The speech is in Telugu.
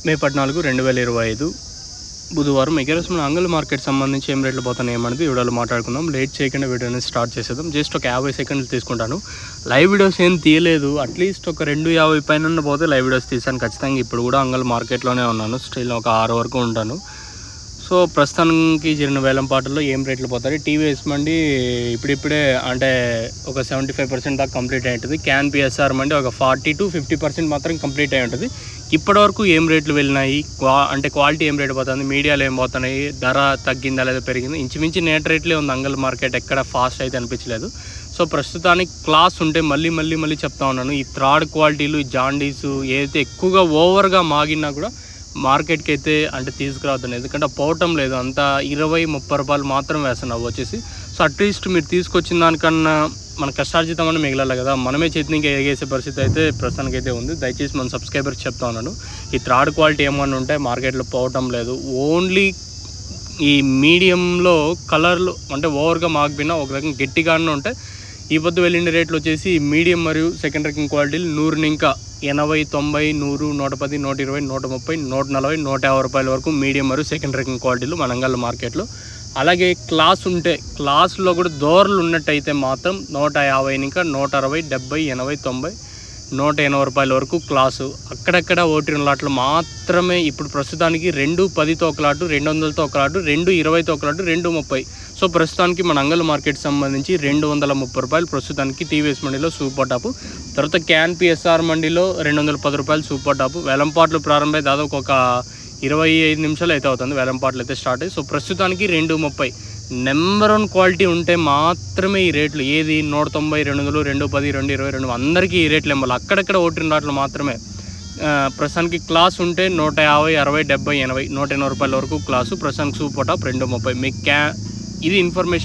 మే 14, 2025 బుధవారం. ఈరోజు మన అంగల్ మార్కెట్ సంబంధించి ఏం రేట్లు పోతున్నాయి ఏమనేది వీడియోలో మాట్లాడుకుందాం. లేట్ చేయకుండా వీడియోని స్టార్ట్ చేసేద్దాం. జస్ట్ ఒక 50 సెకండ్లు తీసుకుంటాను. లైవ్ వీడియోస్ ఏం తీయలేదు, అట్లీస్ట్ ఒక 2:50 పైన పోతే లైవ్ వీడియోస్ తీసాను ఖచ్చితంగా. ఇప్పుడు కూడా అంగల్ మార్కెట్లోనే ఉన్నాను, స్టిల్ ఒక 6 వరకు ఉంటాను. సో ప్రస్తుతానికి జరిగిన వేలంపాటల్లో ఏం రేట్లు పోతాయి. టీవీఎస్ మండి ఇప్పుడిప్పుడే అంటే ఒక 75% దాకా కంప్లీట్ అయి ఉంటుంది. క్యాన్ పిఎస్ఆర్ మండి ఒక 40 to 50% మాత్రం కంప్లీట్ అయి ఉంటుంది. ఇప్పటివరకు ఏం రేట్లు వెళ్ళినాయి, అంటే క్వాలిటీ ఏం రేటు పోతుంది, మీడియాలో ఏం పోతున్నాయి, ధర తగ్గిందా లేదా పెరిగింది, ఇంచుమించి నేట్ రేట్లే ఉంది అంగల్ మార్కెట్, ఎక్కడ ఫాస్ట్ అయితే అనిపించలేదు. సో ప్రస్తుతానికి క్లాస్ ఉంటే మళ్ళీ చెప్తా ఉన్నాను, ఈ థర్డ్ క్వాలిటీలు, ఈ జాండీసు ఏదైతే ఎక్కువగా ఓవర్గా మాగినా కూడా మార్కెట్కి అయితే అంటే తీసుకురావద్దు. ఎందుకంటే పోవటం లేదు, అంతా 20-30 రూపాయలు మాత్రం వేస్తున్నావు వచ్చేసి. సో అట్లీస్ట్ మీరు తీసుకొచ్చిన దానికన్నా మన కష్టార్జితం అని మిగలాలి కదా, మనమే చేతికి ఎగేసే పరిస్థితి అయితే ప్రస్తుతానికి అయితే ఉంది. దయచేసి మన సబ్స్క్రైబర్కి చెప్తా ఉన్నాను, ఈ థర్డ్ క్వాలిటీ ఏమన్నా ఉంటే మార్కెట్లో పోవటం లేదు. ఓన్లీ ఈ మీడియంలో కలర్లు అంటే ఓవర్గా మాగిపోయినా ఒక రకంగా గట్టిగానే ఉంటే ఈ పొద్దు వెళ్ళిన రేట్లు వచ్చేసి మీడియం మరియు సెకండ్ ర్యాంకింగ్ క్వాలిటీలు 100 ఇంకా 80, 90, 100, 110, 120, 130, 140, 150 రూపాయల వరకు మీడియం మరియు సెకండ్ ర్యాంకింగ్ క్వాలిటీలు మనంగల్ మార్కెట్లో. అలాగే క్లాస్ ఉంటే క్లాస్లో కూడా దోరలు ఉన్నట్టయితే మాత్రం 150 ఇంకా 160, 70, 80, 90, 180 రూపాయల వరకు క్లాసు. అక్కడక్కడ ఓటిన లాట్లు మాత్రమే ఇప్పుడు ప్రస్తుతానికి 210తో ఒక లాటు, 200తో ఒక లాటు, 220తో ఒక లాటు, 230. సో ప్రస్తుతానికి మన అంగల్ మార్కెట్ సంబంధించి 230 రూపాయలు ప్రస్తుతానికి టీవీఎస్ మండీలో సూపర్ టాపు. తర్వాత క్యాన్ పిఎస్ఆర్ మండీలో 210 రూపాయలు సూపర్ టాపు. వేలంపాట్లు ప్రారంభమై దాదాపు ఒక 25 నిమిషాలు అయితే అవుతుంది వేలంపాట్లు అయితే స్టార్ట్ అయ్యి. సో ప్రస్తుతానికి 230 నెంబర్ 1 క్వాలిటీ ఉంటే మాత్రమే ఈ రేట్లు. ఏది 190, 200, 210, 220, అందరికీ ఈ రేట్లు ఇవ్వాలి. అక్కడక్కడ ఓటిన రాట్లు మాత్రమే. ప్రస్తుతానికి క్లాస్ ఉంటే 150, 60, 70, 80, 180 రూపాయల వరకు క్లాసు. ప్రస్తుతానికి సూపర్ టాప్ 230. మీకు ఇది ఇన్ఫర్మేషన్.